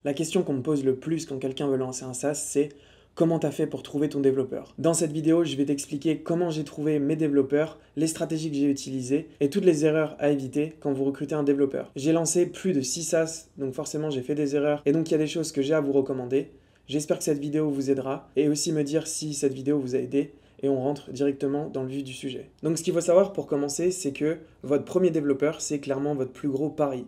La question qu'on me pose le plus quand quelqu'un veut lancer un SaaS, c'est comment t'as fait pour trouver ton développeur? Dans cette vidéo, je vais t'expliquer comment j'ai trouvé mes développeurs, les stratégies que j'ai utilisées et toutes les erreurs à éviter quand vous recrutez un développeur. J'ai lancé plus de 6 SaaS, donc forcément j'ai fait des erreurs et donc il y a des choses que j'ai à vous recommander. J'espère que cette vidéo vous aidera et aussi me dire si cette vidéo vous a aidé et on rentre directement dans le vif du sujet. Donc ce qu'il faut savoir pour commencer, c'est que votre premier développeur, c'est clairement votre plus gros pari.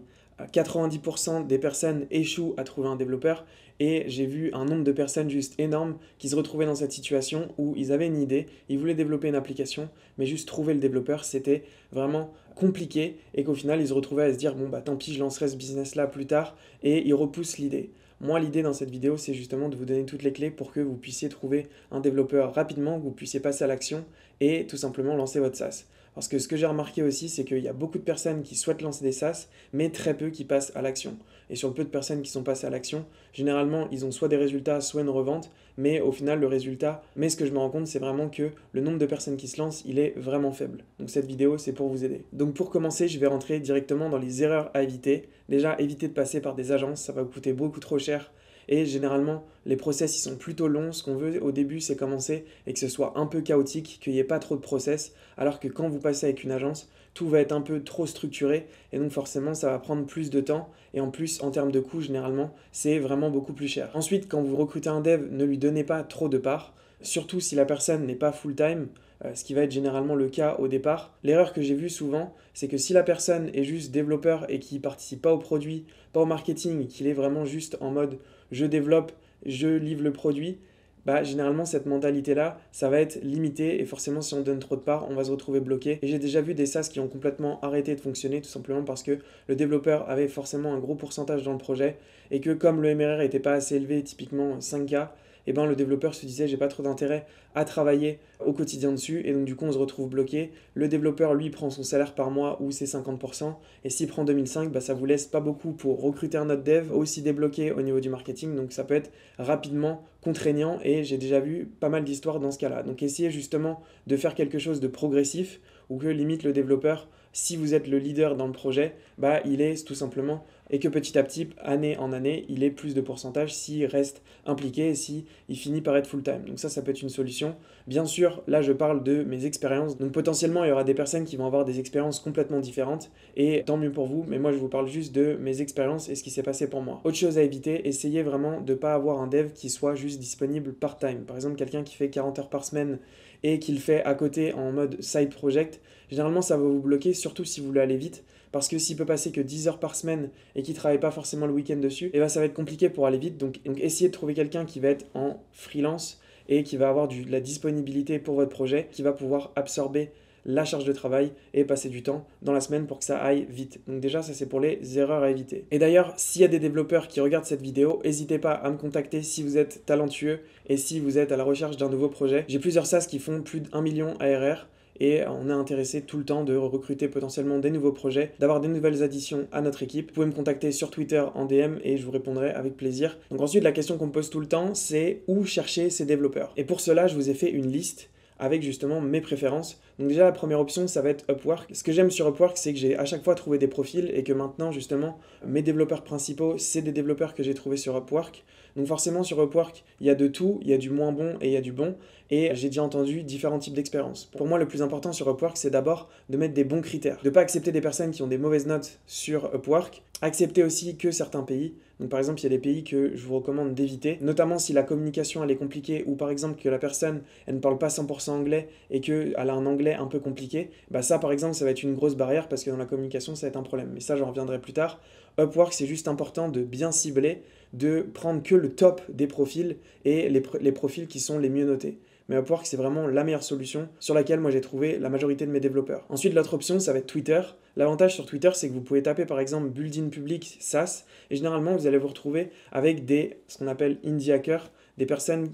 90% des personnes échouent à trouver un développeur et j'ai vu un nombre de personnes juste énorme qui se retrouvaient dans cette situation où ils avaient une idée, ils voulaient développer une application, mais juste trouver le développeur, c'était vraiment compliqué et qu'au final ils se retrouvaient à se dire bon bah tant pis je lancerai ce business là plus tard et ils repoussent l'idée. Moi, l'idée dans cette vidéo, c'est justement de vous donner toutes les clés pour que vous puissiez trouver un développeur rapidement, que vous puissiez passer à l'action et tout simplement lancer votre SaaS. Parce que ce que j'ai remarqué aussi, c'est qu'il y a beaucoup de personnes qui souhaitent lancer des SaaS, mais très peu qui passent à l'action. Et sur le peu de personnes qui sont passées à l'action, généralement, ils ont soit des résultats, soit une revente, mais au final, le résultat, mais ce que je me rends compte, c'est vraiment que le nombre de personnes qui se lancent, il est vraiment faible. Donc cette vidéo, c'est pour vous aider. Donc pour commencer, je vais rentrer directement dans les erreurs à éviter. Déjà, évitez de passer par des agences, ça va vous coûter beaucoup trop cher. Et généralement, les process, ils sont plutôt longs. Ce qu'on veut au début, c'est commencer et que ce soit un peu chaotique, qu'il n'y ait pas trop de process. Alors que quand vous passez avec une agence, tout va être un peu trop structuré. Et donc forcément, ça va prendre plus de temps. Et en plus, en termes de coût, généralement, c'est vraiment beaucoup plus cher. Ensuite, quand vous recrutez un dev, ne lui donnez pas trop de parts. Surtout si la personne n'est pas full-time, ce qui va être généralement le cas au départ. L'erreur que j'ai vue souvent, c'est que si la personne est juste développeur et qui ne participe pas au produit, pas au marketing, qu'il est vraiment juste en mode je développe, je livre le produit, bah, généralement cette mentalité-là, ça va être limité et forcément si on donne trop de parts, on va se retrouver bloqué. Et j'ai déjà vu des SaaS qui ont complètement arrêté de fonctionner tout simplement parce que le développeur avait forcément un gros pourcentage dans le projet et que comme le MRR n'était pas assez élevé, typiquement 5K, et ben le développeur se disait j'ai pas trop d'intérêt à travailler au quotidien dessus et donc du coup on se retrouve bloqué. Le développeur lui prend son salaire par mois ou ses 50% et s'il prend 2005, bah, ça vous laisse pas beaucoup pour recruter un autre dev, aussi débloqué au niveau du marketing, donc ça peut être rapidement contraignant et j'ai déjà vu pas mal d'histoires dans ce cas-là. Donc essayez justement de faire quelque chose de progressif ou que limite le développeur, si vous êtes le leader dans le projet, bah, il est tout simplement et que petit à petit, année en année, il ait plus de pourcentage s'il reste impliqué et s'il finit par être full-time. Donc ça peut être une solution. Bien sûr, là je parle de mes expériences, donc potentiellement il y aura des personnes qui vont avoir des expériences complètement différentes et tant mieux pour vous, mais moi je vous parle juste de mes expériences et ce qui s'est passé pour moi. Autre chose à éviter, essayez vraiment de ne pas avoir un dev qui soit juste disponible part-time. Par exemple, quelqu'un qui fait 40 heures par semaine et qui le fait à côté en mode side project, généralement ça va vous bloquer, surtout si vous voulez aller vite. Parce que s'il peut passer que 10 heures par semaine et qu'il ne travaille pas forcément le week-end dessus, et ben ça va être compliqué pour aller vite. Donc essayez de trouver quelqu'un qui va être en freelance et qui va avoir de la disponibilité pour votre projet, qui va pouvoir absorber la charge de travail et passer du temps dans la semaine pour que ça aille vite. Donc déjà, ça c'est pour les erreurs à éviter. Et d'ailleurs, s'il y a des développeurs qui regardent cette vidéo, n'hésitez pas à me contacter si vous êtes talentueux et si vous êtes à la recherche d'un nouveau projet. J'ai plusieurs SaaS qui font plus d'1 million ARR. Et on est intéressé tout le temps de recruter potentiellement des nouveaux projets, d'avoir des nouvelles additions à notre équipe. Vous pouvez me contacter sur Twitter en DM et je vous répondrai avec plaisir. Donc ensuite, la question qu'on me pose tout le temps, c'est où chercher ces développeurs. Et pour cela, je vous ai fait une liste avec justement mes préférences. Donc déjà la première option ça va être Upwork. Ce que j'aime sur Upwork c'est que j'ai à chaque fois trouvé des profils et que maintenant justement mes développeurs principaux c'est des développeurs que j'ai trouvés sur Upwork. Donc forcément sur Upwork il y a de tout, il y a du moins bon et il y a du bon et j'ai déjà entendu différents types d'expériences. Pour moi le plus important sur Upwork c'est d'abord de mettre des bons critères, de ne pas accepter des personnes qui ont des mauvaises notes sur Upwork. Accepter aussi que certains pays, donc par exemple il y a des pays que je vous recommande d'éviter, notamment si la communication elle est compliquée ou par exemple que la personne elle ne parle pas 100% anglais et qu'elle a un anglais un peu compliqué, bah ça par exemple ça va être une grosse barrière parce que dans la communication ça va être un problème, mais ça j'en reviendrai plus tard. Upwork c'est juste important de bien cibler, de prendre que le top des profils et les profils qui sont les mieux notés. Mais Upwork, c'est vraiment la meilleure solution sur laquelle moi j'ai trouvé la majorité de mes développeurs. Ensuite, l'autre option, ça va être Twitter. L'avantage sur Twitter, c'est que vous pouvez taper par exemple Building Public SaaS et généralement vous allez vous retrouver avec ce qu'on appelle indie hackers, des personnes,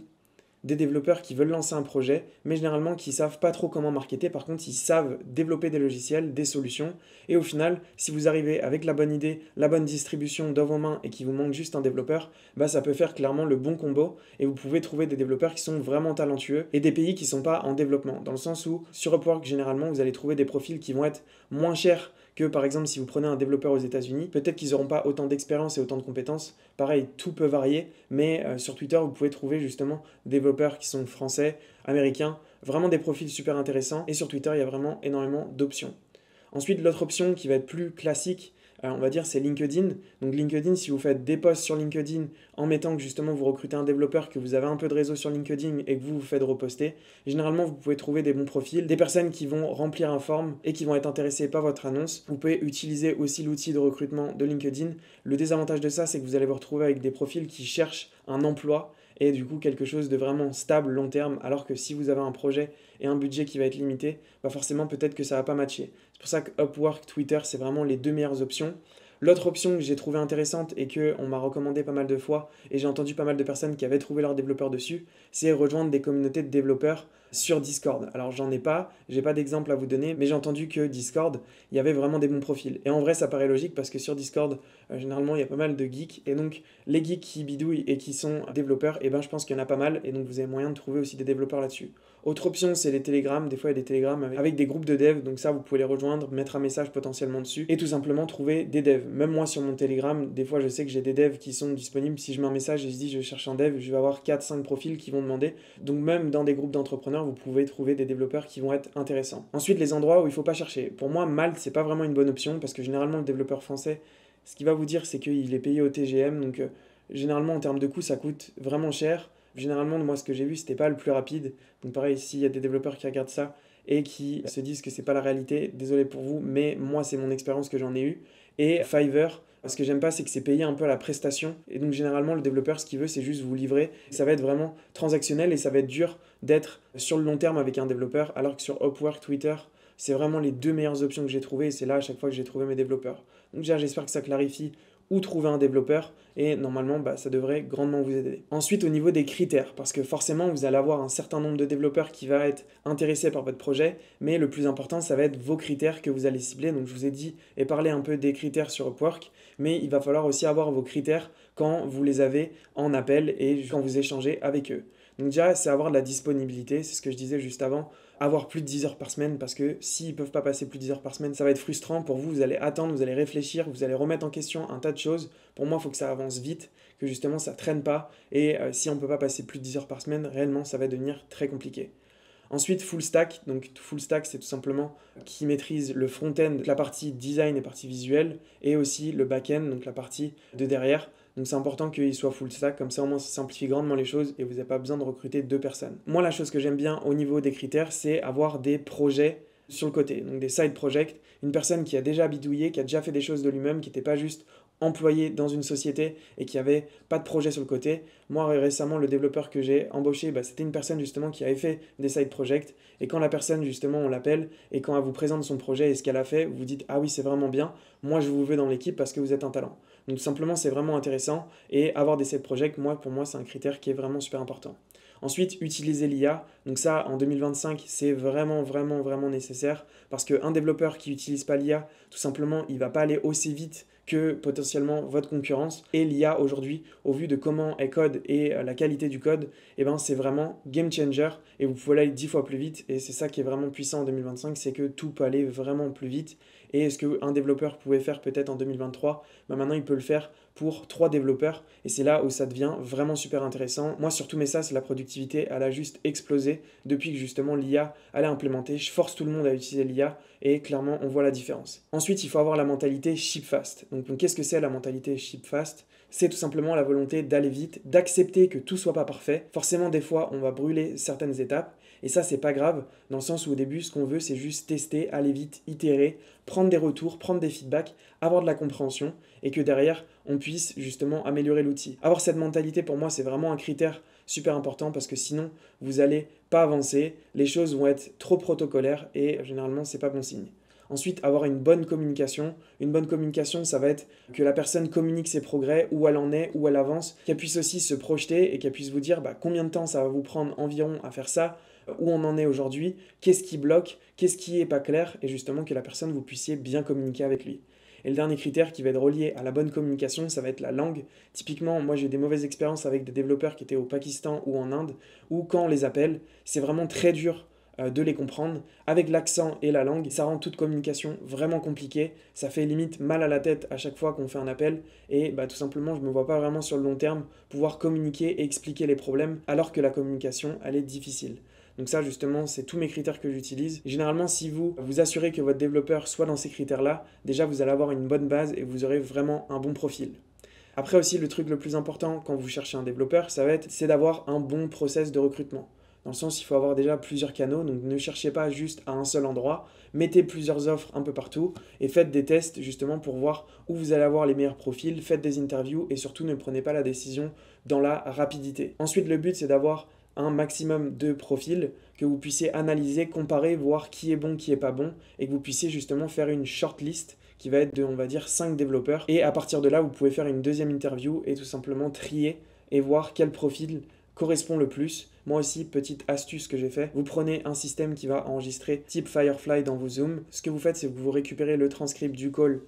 des développeurs qui veulent lancer un projet, mais généralement qui ne savent pas trop comment marketer. Par contre, ils savent développer des logiciels, des solutions. Et au final, si vous arrivez avec la bonne idée, la bonne distribution dans vos mains et qu'il vous manque juste un développeur, bah ça peut faire clairement le bon combo. Et vous pouvez trouver des développeurs qui sont vraiment talentueux et des pays qui ne sont pas en développement. Dans le sens où, sur Upwork, généralement, vous allez trouver des profils qui vont être moins chers que par exemple si vous prenez un développeur aux États-Unis, peut-être qu'ils n'auront pas autant d'expérience et autant de compétences. Pareil, tout peut varier, mais sur Twitter, vous pouvez trouver justement des développeurs qui sont français, américains, vraiment des profils super intéressants. Et sur Twitter, il y a vraiment énormément d'options. Ensuite, l'autre option qui va être plus classique, on va dire, c'est LinkedIn. Donc LinkedIn, si vous faites des posts sur LinkedIn en mettant que justement vous recrutez un développeur, que vous avez un peu de réseau sur LinkedIn et que vous vous faites reposter, généralement vous pouvez trouver des bons profils, des personnes qui vont remplir un form et qui vont être intéressées par votre annonce. Vous pouvez utiliser aussi l'outil de recrutement de LinkedIn. Le désavantage de ça, c'est que vous allez vous retrouver avec des profils qui cherchent un emploi et du coup quelque chose de vraiment stable, long terme, alors que si vous avez un projet et un budget qui va être limité, bah forcément peut-être que ça va pas matcher. C'est pour ça que Upwork, Twitter, c'est vraiment les deux meilleures options. L'autre option que j'ai trouvée intéressante et qu'on m'a recommandé pas mal de fois, et j'ai entendu pas mal de personnes qui avaient trouvé leur développeur dessus, c'est rejoindre des communautés de développeurs sur Discord. Alors j'en ai pas, j'ai pas d'exemple à vous donner, mais j'ai entendu que Discord, il y avait vraiment des bons profils. Et en vrai, ça paraît logique parce que sur Discord, généralement, il y a pas mal de geeks, et donc les geeks qui bidouillent et qui sont développeurs, et ben je pense qu'il y en a pas mal, et donc vous avez moyen de trouver aussi des développeurs là-dessus. Autre option, c'est les Telegram. Des fois, il y a des Telegram avec des groupes de devs. Donc ça, vous pouvez les rejoindre, mettre un message potentiellement dessus et tout simplement trouver des devs. Même moi, sur mon Telegram, des fois, je sais que j'ai des devs qui sont disponibles. Si je mets un message et je dis je cherche un dev, je vais avoir 4-5 profils qui vont demander. Donc même dans des groupes d'entrepreneurs, vous pouvez trouver des développeurs qui vont être intéressants. Ensuite, les endroits où il ne faut pas chercher. Pour moi, Malte, c'est pas vraiment une bonne option parce que généralement, le développeur français, ce qu'il va vous dire, c'est qu'il est payé au TGM. Donc généralement, en termes de coût, ça coûte vraiment cher. Généralement, moi, ce que j'ai vu, c'était pas le plus rapide. Donc, pareil, s'il y a des développeurs qui regardent ça et qui se disent que c'est pas la réalité, désolé pour vous, mais moi, c'est mon expérience que j'en ai eue. Et Fiverr, ce que j'aime pas, c'est que c'est payé un peu à la prestation. Et donc, généralement, le développeur, ce qu'il veut, c'est juste vous livrer. Ça va être vraiment transactionnel et ça va être dur d'être sur le long terme avec un développeur, alors que sur Upwork, Twitter, c'est vraiment les deux meilleures options que j'ai trouvées et c'est là à chaque fois que j'ai trouvé mes développeurs. Donc, déjà, j'espère que ça clarifie où trouver un développeur et normalement ça devrait grandement vous aider. Ensuite au niveau des critères, parce que forcément vous allez avoir un certain nombre de développeurs qui va être intéressés par votre projet, mais le plus important ça va être vos critères que vous allez cibler. Donc je vous ai dit et parlé un peu des critères sur Upwork, mais il va falloir aussi avoir vos critères quand vous les avez en appel et quand vous échangez avec eux. Donc déjà c'est avoir de la disponibilité, c'est ce que je disais juste avant, avoir plus de 10 heures par semaine parce que s'ils ne peuvent pas passer plus de 10 heures par semaine, ça va être frustrant pour vous, vous allez attendre, vous allez réfléchir, vous allez remettre en question un tas de choses. Pour moi, il faut que ça avance vite, que justement ça ne traîne pas et si on ne peut pas passer plus de 10 heures par semaine, réellement ça va devenir très compliqué. Ensuite, full stack. Donc, full stack, c'est tout simplement qui maîtrise le front-end, la partie design et partie visuelle, et aussi le back-end, donc la partie de derrière. Donc, c'est important qu'il soit full stack, comme ça au moins ça simplifie grandement les choses et vous n'avez pas besoin de recruter deux personnes. Moi, la chose que j'aime bien au niveau des critères, c'est avoir des projets sur le côté, donc des side projects, une personne qui a déjà bidouillé, qui a déjà fait des choses de lui-même, qui n'était pas juste employé dans une société et qui avait pas de projet sur le côté. Moi récemment le développeur que j'ai embauché, c'était une personne justement qui avait fait des side projects et quand la personne justement on l'appelle et quand elle vous présente son projet et ce qu'elle a fait, vous dites ah oui c'est vraiment bien, moi je vous veux dans l'équipe parce que vous êtes un talent. Donc tout simplement c'est vraiment intéressant et avoir des side projects, pour moi c'est un critère qui est vraiment super important. Ensuite, utiliser l'IA. Donc ça, en 2025, c'est vraiment, vraiment, vraiment nécessaire parce qu'un développeur qui n'utilise pas l'IA, tout simplement, il ne va pas aller aussi vite que potentiellement votre concurrence. Et l'IA aujourd'hui, au vu de comment elle code et la qualité du code, c'est vraiment game changer et vous pouvez aller 10 fois plus vite. Et c'est ça qui est vraiment puissant en 2025, c'est que tout peut aller vraiment plus vite. Et ce qu'un développeur pouvait faire peut-être en 2023, maintenant il peut le faire pour 3 développeurs. Et c'est là où ça devient vraiment super intéressant. Moi, sur tous mes SaaS, la productivité, elle a juste explosé depuis que justement l'IA, elle est implémentée. Je force tout le monde à utiliser l'IA et clairement, on voit la différence. Ensuite, il faut avoir la mentalité ship fast. Donc qu'est-ce que c'est la mentalité ship fast ? C'est tout simplement la volonté d'aller vite, d'accepter que tout soit pas parfait. Forcément, des fois, on va brûler certaines étapes. Et ça, c'est pas grave, dans le sens où au début, ce qu'on veut, c'est juste tester, aller vite, itérer, prendre des retours, prendre des feedbacks, avoir de la compréhension, et que derrière, on puisse justement améliorer l'outil. Avoir cette mentalité, pour moi, c'est vraiment un critère super important, parce que sinon, vous n'allez pas avancer, les choses vont être trop protocolaires, et généralement, c'est pas bon signe. Ensuite, avoir une bonne communication. Une bonne communication, ça va être que la personne communique ses progrès, où elle en est, où elle avance, qu'elle puisse aussi se projeter et qu'elle puisse vous dire combien de temps ça va vous prendre environ à faire ça, où on en est aujourd'hui, qu'est-ce qui bloque, qu'est-ce qui n'est pas clair, et justement que la personne, vous puissiez bien communiquer avec lui. Et le dernier critère qui va être relié à la bonne communication, ça va être la langue. Typiquement, moi j'ai eu des mauvaises expériences avec des développeurs qui étaient au Pakistan ou en Inde, où quand on les appelle, c'est vraiment très dur de les comprendre. Avec l'accent et la langue, ça rend toute communication vraiment compliquée. Ça fait limite mal à la tête à chaque fois qu'on fait un appel. Et tout simplement, je ne me vois pas vraiment sur le long terme pouvoir communiquer et expliquer les problèmes alors que la communication, elle est difficile. Donc ça, justement, c'est tous mes critères que j'utilise. Généralement, si vous vous assurez que votre développeur soit dans ces critères-là, déjà, vous allez avoir une bonne base et vous aurez vraiment un bon profil. Après aussi, le truc le plus important quand vous cherchez un développeur, c'est d'avoir un bon process de recrutement. Dans le sens, il faut avoir déjà plusieurs canaux, donc ne cherchez pas juste à un seul endroit, mettez plusieurs offres un peu partout et faites des tests justement pour voir où vous allez avoir les meilleurs profils, faites des interviews et surtout ne prenez pas la décision dans la rapidité. Ensuite, le but, c'est d'avoir un maximum de profils que vous puissiez analyser, comparer, voir qui est bon, qui est pas bon et que vous puissiez justement faire une shortlist qui va être de, on va dire, 5 développeurs. Et à partir de là, vous pouvez faire une deuxième interview et tout simplement trier et voir quel profil correspond le plus. Moi aussi, petite astuce que j'ai fait, vous prenez un système qui va enregistrer type Firefly dans vos Zooms. Ce que vous faites, c'est que vous récupérez le transcript du call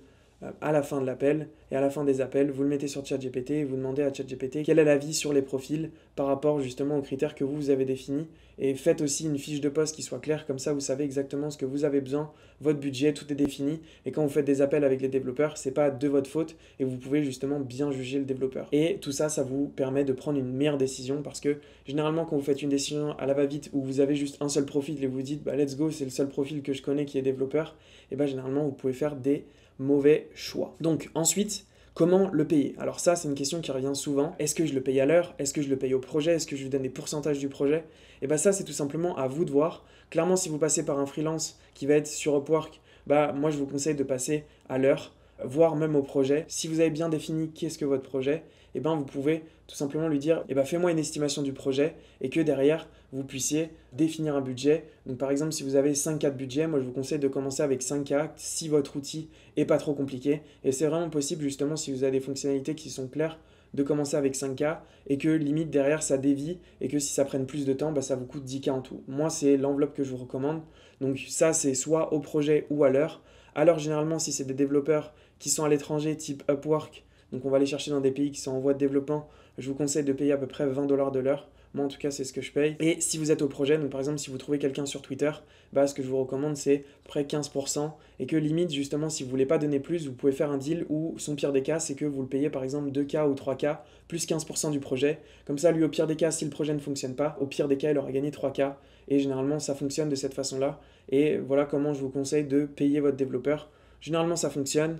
à la fin de l'appel et à la fin des appels, vous le mettez sur ChatGPT et vous demandez à ChatGPT quel est l'avis sur les profils par rapport justement aux critères que vous avez définis et faites aussi une fiche de poste qui soit claire, comme ça vous savez exactement ce que vous avez besoin, votre budget, tout est défini et quand vous faites des appels avec les développeurs, c'est pas de votre faute et vous pouvez justement bien juger le développeur. Et tout ça, ça vous permet de prendre une meilleure décision parce que généralement quand vous faites une décision à la va-vite où vous avez juste un seul profil et vous dites let's go, c'est le seul profil que je connais qui est développeur, et généralement vous pouvez faire des mauvais choix. Donc ensuite, comment le payer? Alors ça, c'est une question qui revient souvent. Est-ce que je le paye à l'heure? Est-ce que je le paye au projet? Est-ce que je lui donne des pourcentages du projet? Et ça, c'est tout simplement à vous de voir. Clairement, si vous passez par un freelance qui va être sur Upwork, moi, je vous conseille de passer à l'heure, voire même au projet. Si vous avez bien défini qu'est-ce que votre projet, vous pouvez tout simplement lui dire fais-moi une estimation du projet et que derrière vous puissiez définir un budget. Donc par exemple, si vous avez 5K de budget, moi je vous conseille de commencer avec 5K si votre outil est pas trop compliqué. Et c'est vraiment possible justement si vous avez des fonctionnalités qui sont claires de commencer avec 5K et que limite derrière ça dévie et que si ça prenne plus de temps, ça vous coûte 10K en tout. Moi c'est l'enveloppe que je vous recommande. Donc ça c'est soit au projet ou à l'heure. Alors généralement si c'est des développeurs qui sont à l'étranger type Upwork, donc on va les chercher dans des pays qui sont en voie de développement, je vous conseille de payer à peu près 20 $ de l'heure. Moi en tout cas c'est ce que je paye. Et si vous êtes au projet, donc par exemple si vous trouvez quelqu'un sur Twitter, ce que je vous recommande c'est près 15% et que limite justement si vous voulez pas donner plus, vous pouvez faire un deal où son pire des cas c'est que vous le payez par exemple 2K ou 3K plus 15% du projet. Comme ça lui au pire des cas si le projet ne fonctionne pas, au pire des cas il aura gagné 3K et généralement ça fonctionne de cette façon-là. Et voilà comment je vous conseille de payer votre développeur. Généralement ça fonctionne.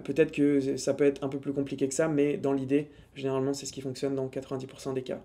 Peut-être que ça peut être un peu plus compliqué que ça, mais dans l'idée, généralement, c'est ce qui fonctionne dans 90% des cas.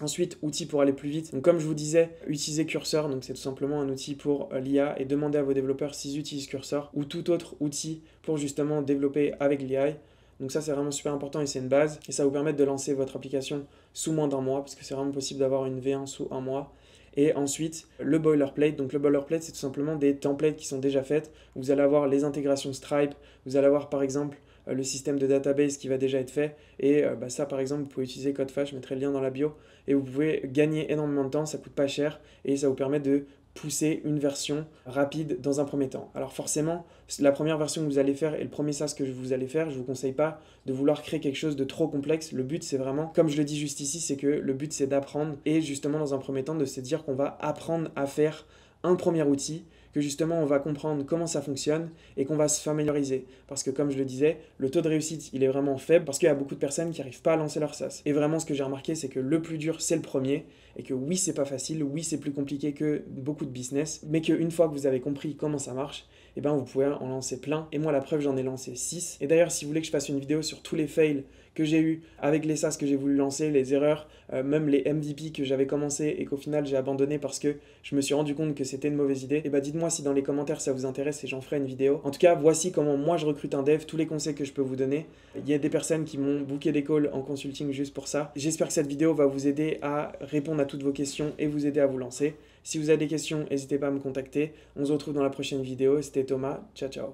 Ensuite, outils pour aller plus vite. Donc, comme je vous disais, utilisez Cursor. Donc, c'est tout simplement un outil pour l'IA et demandez à vos développeurs s'ils utilisent Cursor ou tout autre outil pour justement développer avec l'IA. Donc ça, c'est vraiment super important et c'est une base. Et ça vous permet de lancer votre application sous moins d'un mois parce que c'est vraiment possible d'avoir une V1 sous un mois. Et ensuite, le boilerplate. Donc le boilerplate, c'est tout simplement des templates qui sont déjà faites. Vous allez avoir les intégrations Stripe. Vous allez avoir par exemple le système de database qui va déjà être fait. Et ça, par exemple, vous pouvez utiliser CodeFash. Je mettrai le lien dans la bio. Et vous pouvez gagner énormément de temps. Ça coûte pas cher. Et ça vous permet de pousser une version rapide dans un premier temps. Alors forcément, la première version que vous allez faire et le premier SaaS que vous allez faire, je ne vous conseille pas de vouloir créer quelque chose de trop complexe. Le but, c'est vraiment, comme je le dis juste ici, c'est que le but, c'est d'apprendre et justement, dans un premier temps, de se dire qu'on va apprendre à faire un premier outil, que justement on va comprendre comment ça fonctionne et qu'on va se familiariser. Parce que comme je le disais, le taux de réussite il est vraiment faible parce qu'il y a beaucoup de personnes qui n'arrivent pas à lancer leur SaaS. Et vraiment ce que j'ai remarqué c'est que le plus dur c'est le premier et que oui c'est pas facile, oui c'est plus compliqué que beaucoup de business, mais qu'une fois que vous avez compris comment ça marche, vous pouvez en lancer plein. Et moi la preuve j'en ai lancé 6. Et d'ailleurs si vous voulez que je fasse une vidéo sur tous les fails que j'ai eu avec les SaaS que j'ai voulu lancer, les erreurs, même les MVP que j'avais commencé et qu'au final j'ai abandonné parce que je me suis rendu compte que c'était une mauvaise idée, dites-moi si dans les commentaires ça vous intéresse et j'en ferai une vidéo. En tout cas, voici comment moi je recrute un dev, tous les conseils que je peux vous donner. Il y a des personnes qui m'ont booké des calls en consulting juste pour ça. J'espère que cette vidéo va vous aider à répondre à toutes vos questions et vous aider à vous lancer. Si vous avez des questions, n'hésitez pas à me contacter. On se retrouve dans la prochaine vidéo. C'était Thomas. Ciao, ciao.